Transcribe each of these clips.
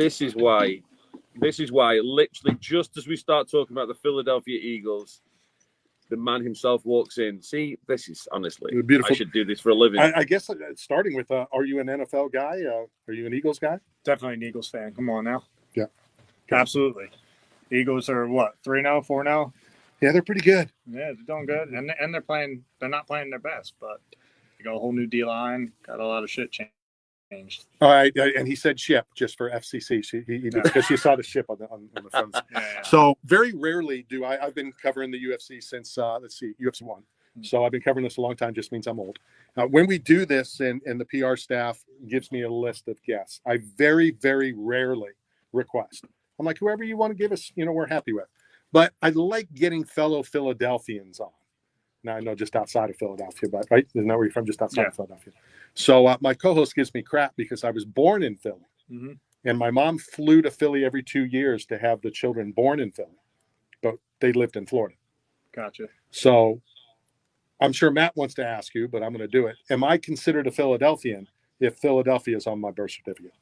This is why literally just as we start talking about the Philadelphia Eagles, the man himself walks in. See, this is honestly beautiful. I should do this for a living. I guess starting with, are you an NFL guy? Are you an Eagles guy? Definitely an Eagles fan. Come on now. Yeah. Absolutely. The Eagles are what, 3-0, 4-0? Yeah, they're pretty good. Yeah, they're doing good. And they're not playing their best, but they got a whole new D-line, got a lot of shit changed. All right, and he said ship just for FCC. Because you saw the ship on the front. Yeah. So very rarely do I've been covering the UFC since UFC 1. So I've been covering this a long time. Just means I'm old. When we do this, and the PR staff gives me a list of guests, I very, very rarely request. I'm like, whoever you want to give us, we're happy with. But I like getting fellow Philadelphians on. Now, I know just outside of Philadelphia, but right? Isn't that where you're from? Just outside of Philadelphia. So my co-host gives me crap because I was born in Philly. Mm-hmm. And my mom flew to Philly every 2 years to have the children born in Philly. But they lived in Florida. Gotcha. So I'm sure Matt wants to ask you, but I'm going to do it. Am I considered a Philadelphian if Philadelphia is on my birth certificate?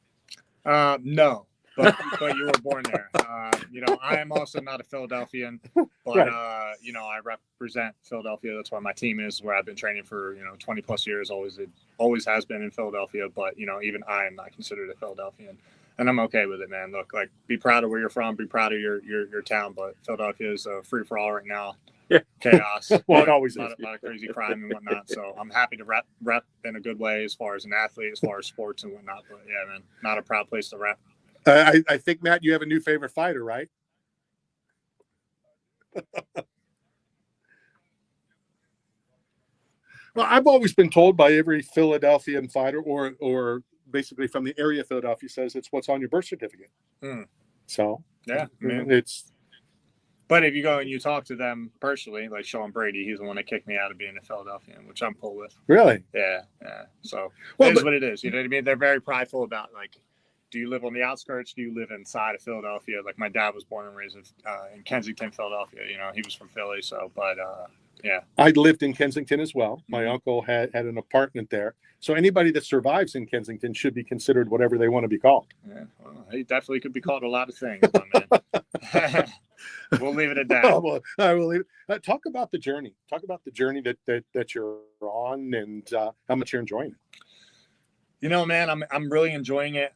No. But you were born there. I am also not a Philadelphian, but right. I represent Philadelphia. That's why my team is where I've been training for 20 plus years. Always has been in Philadelphia. But even I am not considered a Philadelphian, and I'm okay with it, man. Look, like, be proud of where you're from, be proud of your town. But Philadelphia is a free for all right now. Yeah. Chaos. Well, it always is. A lot of crazy crime and whatnot. So I'm happy to rep in a good way as far as an athlete, as far as sports and whatnot. But yeah, man, not a proud place to rep. I think, Matt, you have a new favorite fighter, right? Well, I've always been told by every Philadelphian fighter or basically from the area of Philadelphia says it's what's on your birth certificate. So, yeah, man. It's. But if you go and you talk to them personally, like Sean Brady, he's the one that kicked me out of being a Philadelphian, which I'm cool with. Really? Yeah. So it is what it is. You know what I mean? They're very prideful about, like, do you live on the outskirts? Do you live inside of Philadelphia? Like, my dad was born and raised in Kensington, Philadelphia. He was from Philly. So, but yeah. I lived in Kensington as well. My uncle had an apartment there. So anybody that survives in Kensington should be considered whatever they want to be called. Yeah, well, he definitely could be called a lot of things, my man. We'll leave it at that. Well, I will leave it. Talk about the journey. Talk about the journey that you're on and how much you're enjoying it. Man, I'm really enjoying it.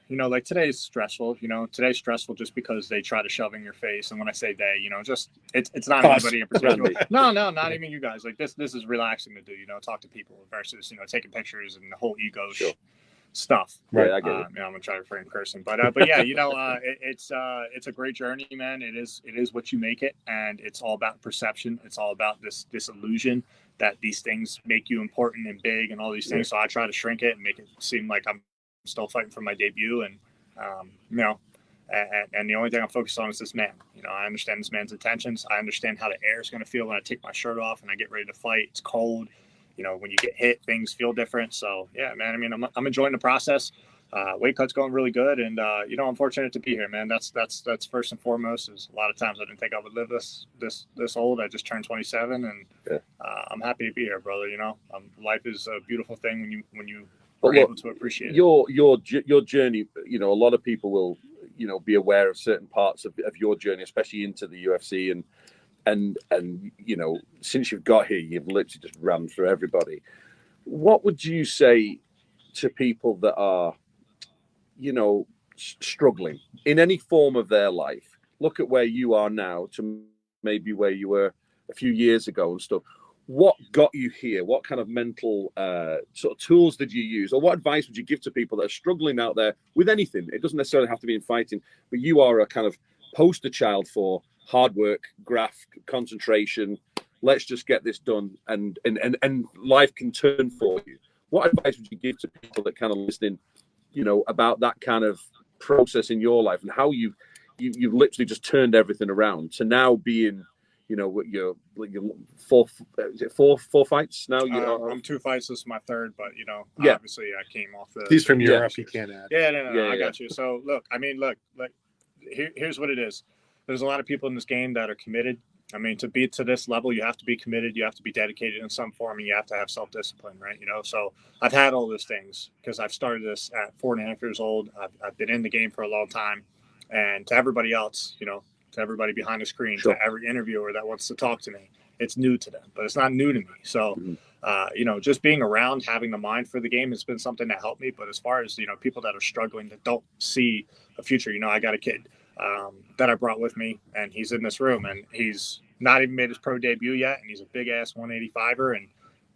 Like, today's stressful. Today's stressful just because they try to shove in your face. And when I say they, just it's not anybody in particular. No, not even you guys. Like, this is relaxing to do. Talk to people versus taking pictures and the whole ego stuff. Right, I get it. I'm gonna try to refrain cursing, but yeah, it's a great journey, man. It is what you make it, and it's all about perception. It's all about this illusion that these things make you important and big and all these things. So I try to shrink it and make it seem like I'm still fighting for my debut, and and the only thing I'm focused on is this man. I understand this man's intentions. I understand how the air is going to feel when I take my shirt off and I get ready to fight. It's cold. When you get hit, things feel different. So yeah, man, I mean, I'm enjoying the process. Weight cut's going really good, and I'm fortunate to be here, man. That's first and foremost. Is a lot of times I didn't think I would live this old. I just turned 27, and I'm happy to be here, brother. Life is a beautiful thing when you are able to appreciate it. Your journey. A lot of people will be aware of certain parts of your journey, especially into the UFC, and since you've got here, you've literally just ran through everybody. What would you say to people that are struggling in any form of their life? Look at where you are now to maybe where you were a few years ago and stuff. What got you here? What kind of mental sort of tools did you use, or what advice would you give to people that are struggling out there with anything? It doesn't necessarily have to be in fighting, but you are a kind of poster child for hard work, graft, concentration. Let's just get this done, and life can turn for you. What advice would you give to people that kind of listening, about that kind of process in your life and how you've literally just turned everything around to now being, your four fights now? I'm 2 fights. This is my third, but yeah. Obviously I came off the. He's from Europe. He can't add. Yeah, no, I got you. So look, here's what it is. There's a lot of people in this game that are committed, I mean, to be to this level, you have to be committed, you have to be dedicated in some form, and you have to have self-discipline, right? You know, so I've had all those things because I've started this at 4.5 years old. I've been in the game for a long time. And to everybody else, you know, to everybody behind the screen, Sure. to every interviewer that wants to talk to me, it's new to them, but it's not new to me. So, you know, just being around, having the mind for the game has been something that helped me. But as far as, you know, people that are struggling, that don't see a future, you know, I got a kid that I brought with me, and he's in this room, and he's not even made his pro debut yet, and he's a big ass 185er, and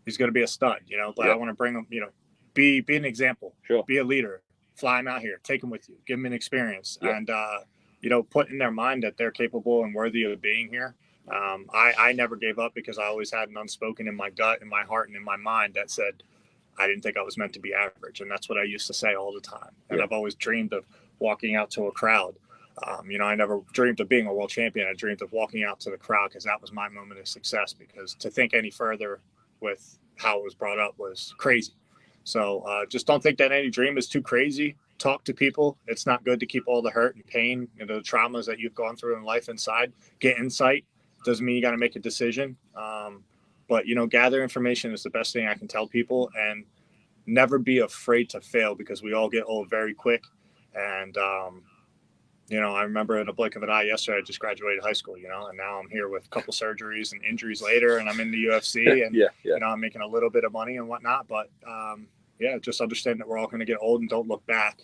he's going to be a stud, you know. But I want to bring him, you know, be an example, be a leader, fly him out here, take him with you, give him an experience, and you know, put in their mind that they're capable and worthy of being here. I never gave up because I always had an unspoken in my gut, in my heart, and in my mind that said I didn't think I was meant to be average, and that's what I used to say all the time. And I've always dreamed of walking out to a crowd. You know, I never dreamed of being a world champion. I dreamed of walking out to the crowd because that was my moment of success. Because to think any further with how it was brought up was crazy. So just don't think that any dream is too crazy. Talk to people. It's not good to keep all the hurt and pain and the traumas that you've gone through in life inside. Get insight. Doesn't mean you got to make a decision. But, you know, gather information is the best thing I can tell people. And never be afraid to fail because we all get old very quick. And, you know, I remember in a blink of an eye yesterday, I just graduated high school, you know, and now I'm here with a couple surgeries and injuries later, and I'm in the UFC, and, you know, I'm making a little bit of money and whatnot. But, just understand that we're all going to get old, and don't look back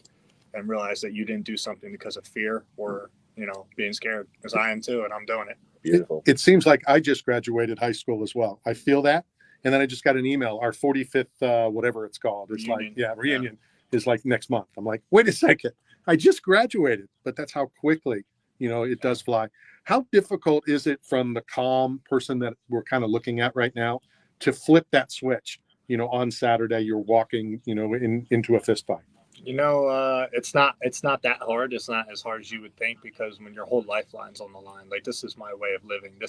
and realize that you didn't do something because of fear or, you know, being scared, because I am too, and I'm doing it. Beautiful. It seems like I just graduated high school as well. I feel that. And then I just got an email, our 45th, whatever it's called. It's reunion is like next month. I'm like, wait a second. I just graduated, but that's how quickly, you know, it does fly. How difficult is it from the calm person that we're kind of looking at right now to flip that switch? You know, on Saturday, you're walking, you know, into a fist fight. You know, it's not that hard. It's not as hard as you would think, because when your whole lifeline's on the line, like, this is my way of living.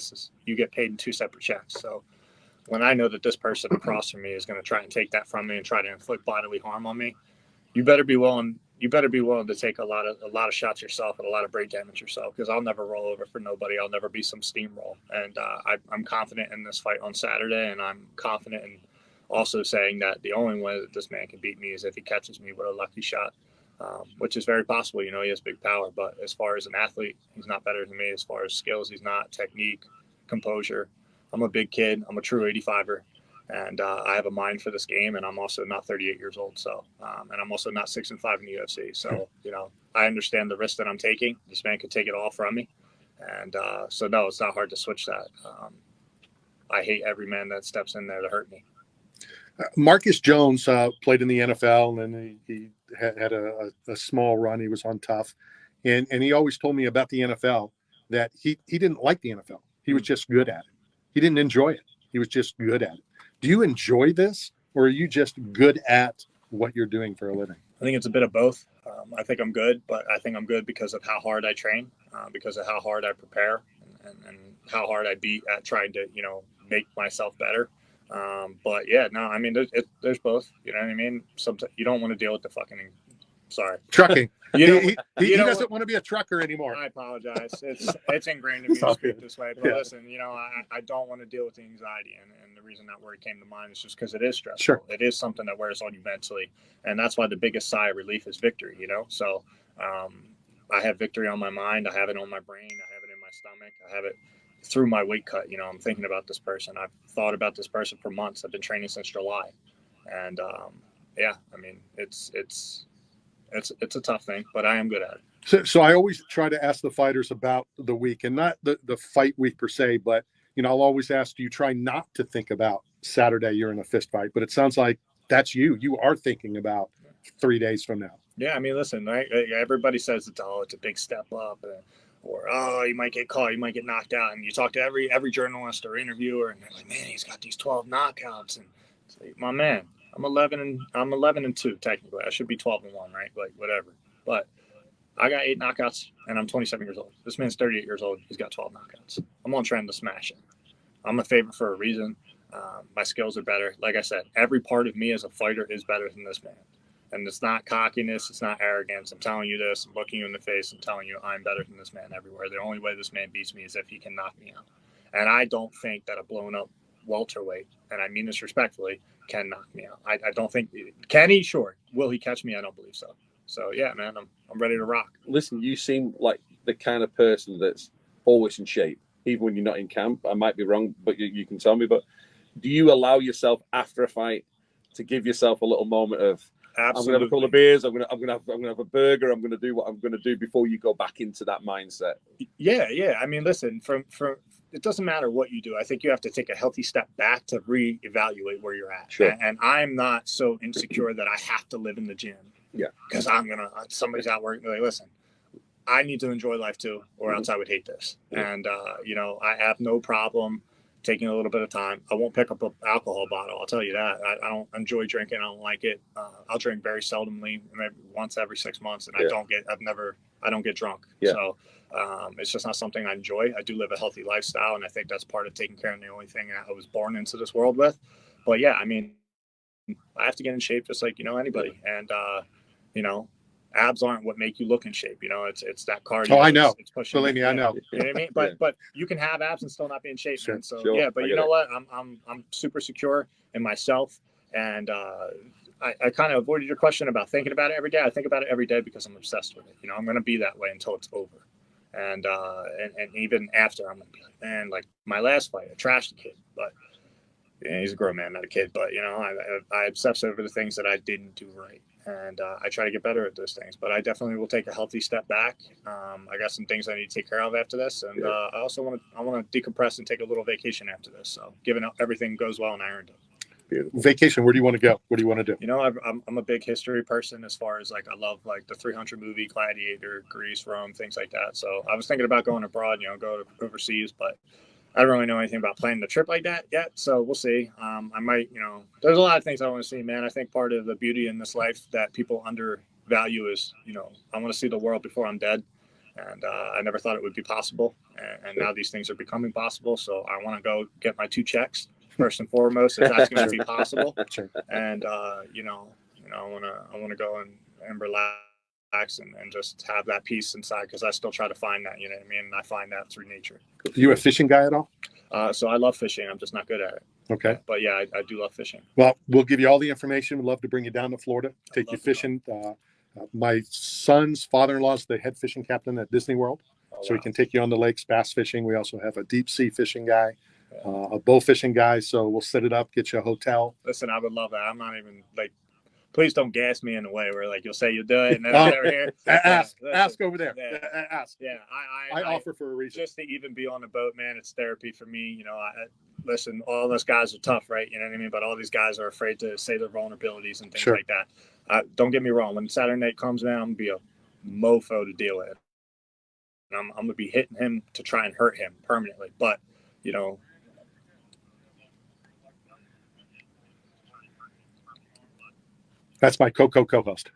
You get paid in 2 separate checks. So when I know that this person across from me is going to try and take that from me and try to inflict bodily harm on me, you better be willing to take a lot of shots yourself and a lot of brain damage yourself, because I'll never roll over for nobody. I'll never be some steamroll. And I'm confident in this fight on Saturday, and I'm confident in also saying that the only way that this man can beat me is if he catches me with a lucky shot, which is very possible. You know, he has big power, but as far as an athlete, he's not better than me. As far as skills, he's not. Technique, composure. I'm a big kid. I'm a true 85er. And I have a mind for this game, and I'm also not 38 years old. So, and I'm also not 6-5 in the UFC. So, you know, I understand the risk that I'm taking. This man could take it all from me. And so, no, it's not hard to switch that. I hate every man that steps in there to hurt me. Marcus Jones played in the NFL, and he had a small run. He was on Tough. And he always told me about the NFL that he didn't like the NFL. He was just good at it. He didn't enjoy it. He was just good at it. Do you enjoy this, or are you just good at what you're doing for a living? I think it's a bit of both. I think I'm good, but I think I'm good because of how hard I train, because of how hard I prepare, and how hard I beat at trying to, you know, make myself better. But yeah, no, I mean, there's both. You know what I mean? Sometimes you don't want to deal with the fucking. Sorry. Trucking. he doesn't want to be a trucker anymore. I apologize. It's ingrained in me to speak this way. But listen, you know, I don't want to deal with the anxiety. And the reason that word came to mind is just because it is stressful. Sure. It is something that wears on you mentally. And that's why the biggest sigh of relief is victory, you know? So I have victory on my mind. I have it on my brain. I have it in my stomach. I have it through my weight cut. You know, I'm thinking about this person. I've thought about this person for months. I've been training since July. And I mean, it's a tough thing, but I am good at it. So I always try to ask the fighters about the week, and not the fight week per se, but, you know, I'll always ask, do you try not to think about Saturday you're in a fist fight? But it sounds like that's you. You are thinking about 3 days from now. Yeah, I mean, listen, right? Everybody says it's a big step up, or you might get caught, you might get knocked out. And you talk to every journalist or interviewer, and they're like, man, he's got these 12 knockouts. And it's like, my man, I'm 11-2 technically. I should be 12-1, right? Like, whatever. But I got 8 knockouts, and I'm 27 years old. This man's 38 years old. He's got 12 knockouts. I'm on trend to smash it. I'm a favorite for a reason. My skills are better. Like I said, every part of me as a fighter is better than this man. And it's not cockiness. It's not arrogance. I'm telling you this. I'm looking you in the face. I'm telling you I'm better than this man everywhere. The only way this man beats me is if he can knock me out. And I don't think that a blown up welterweight, and I mean this respectfully, can knock me out. I don't think, can he? Sure. Will he catch me? I don't believe so. So yeah, man, I'm ready to rock. Listen, you seem like the kind of person that's always in shape, even when you're not in camp. I might be wrong, but you can tell me. But do you allow yourself after a fight to give yourself a little moment of, Absolutely. I'm gonna have a couple of beers, I'm gonna have a burger, I'm gonna do what I'm gonna do before you go back into that mindset? Yeah. I mean, listen, from it doesn't matter what you do. I think you have to take a healthy step back to reevaluate where you're at. Sure. And I'm not so insecure that I have to live in the gym. Yeah. Because somebody's out working. Like, listen, I need to enjoy life too, or else I would hate this. And I have no problem taking a little bit of time. I won't pick up an alcohol bottle. I'll tell you that. I don't enjoy drinking. I don't like it. I'll drink very seldomly, maybe once every 6 months, and I don't get drunk. Yeah. So it's just not something I enjoy. I do live a healthy lifestyle, and I think that's part of taking care of the only thing I was born into this world with. But yeah, I mean, I have to get in shape just like, anybody. And, abs aren't what make you look in shape. It's that cardio. Oh, I know. It's pushing. Believe me, I know. You know what I mean? But you can have abs and still not be in shape, man. So Sure. yeah, but you know what? I'm super secure in myself, and I kind of avoided your question about thinking about it every day. I think about it every day because I'm obsessed with it. I'm gonna be that way until it's over, and even after, I'm gonna be like, man, like my last fight, I trashed the kid, but yeah, he's a grown man, not a kid. But I obsess over the things that I didn't do right. And I try to get better at those things, but I definitely will take a healthy step back. I got some things I need to take care of after this, and I also want to decompress and take a little vacation after this. So, given everything goes well, and I earned it. Beautiful. Vacation. Where do you want to go? What do you want to do? I'm a big history person as far as like I love like the 300 movie, Gladiator, Greece, Rome, things like that. So I was thinking about going abroad, go overseas, but I don't really know anything about planning the trip like that yet, so we'll see. I might, there's a lot of things I want to see, man. I think part of the beauty in this life that people undervalue is, I want to see the world before I'm dead, and I never thought it would be possible, and now these things are becoming possible. So I want to go get my 2 checks first and foremost, if that's going to be possible, and I want to go and relax and just have that peace inside, because I still try to find that, what I mean? And I find that through nature. Are you a fishing guy at all? So I love fishing. I'm just not good at it. Okay. But yeah, I do love fishing. Well, we'll give you all the information. We'd love to bring you down to Florida, take you fishing. My son's father-in-law is the head fishing captain at Disney World. So he can take you on the lakes, bass fishing. We also have a deep sea fishing guy, a bow fishing guy. So we'll set it up, get you a hotel. Listen, I would love that. I'm not even like, please don't gas me in a way where like you'll say you'll do it and then I'm never here. Ask over there. Ask. Yeah, I offer for a reason. Just to even be on the boat, man, it's therapy for me. Listen, all those guys are tough, right? You know what I mean? But all these guys are afraid to say their vulnerabilities and things like that. Don't get me wrong. When Saturday night comes, man, I'm gonna be a mofo to deal with. And I'm gonna be hitting him to try and hurt him permanently. But that's my co-host.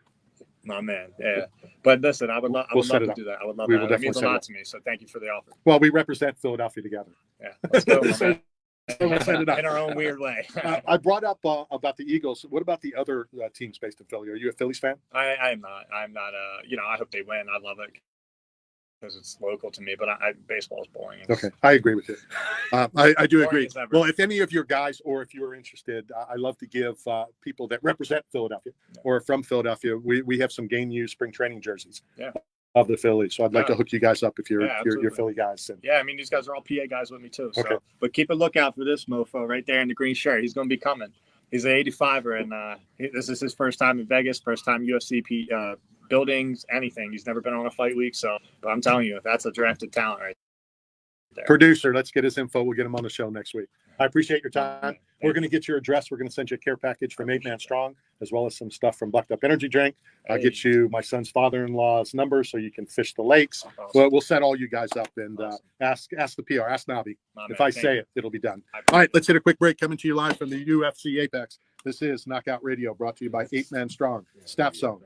My man, yeah. But listen, I would love to do that. I would love that. It means a lot to me. So thank you for the offer. Well, we represent Philadelphia together. Yeah, let's go. In our own weird way. I brought up about the Eagles. What about the other teams based in Philly? Are you a Phillies fan? I am not. I'm not. I hope they win. I love it because it's local to me. But baseball is boring. Okay, I agree with you. I do agree. Well, if any of your guys, or if you're interested, I love to give people that represent Philadelphia or are from Philadelphia. We have some game used spring training jerseys. Yeah. Of the Phillies, so I'd like to hook you guys up if you're Philly guys. And, I mean, these guys are all PA guys with me too. So, okay. But keep a lookout for this mofo right there in the green shirt. He's going to be coming. He's an 85er, and this is his first time in Vegas, first time UFC buildings, anything. He's never been on a fight week, but I'm telling you, that's a drafted talent right there. Producer, let's get his info. We'll get him on the show next week. I appreciate your time. We're going to get your address. We're going to send you a care package from 8 Man Strong, as well as some stuff from Bucked Up Energy Drink. I'll get you my son's father-in-law's number so you can fish the lakes. Awesome. Well, we'll set all you guys up and ask the PR, ask Nabi. If I say it, it'll be done. All right, let's hit a quick break. Coming to you live from the UFC Apex. This is Knockout Radio, brought to you by 8 Man Strong, Staff Zone.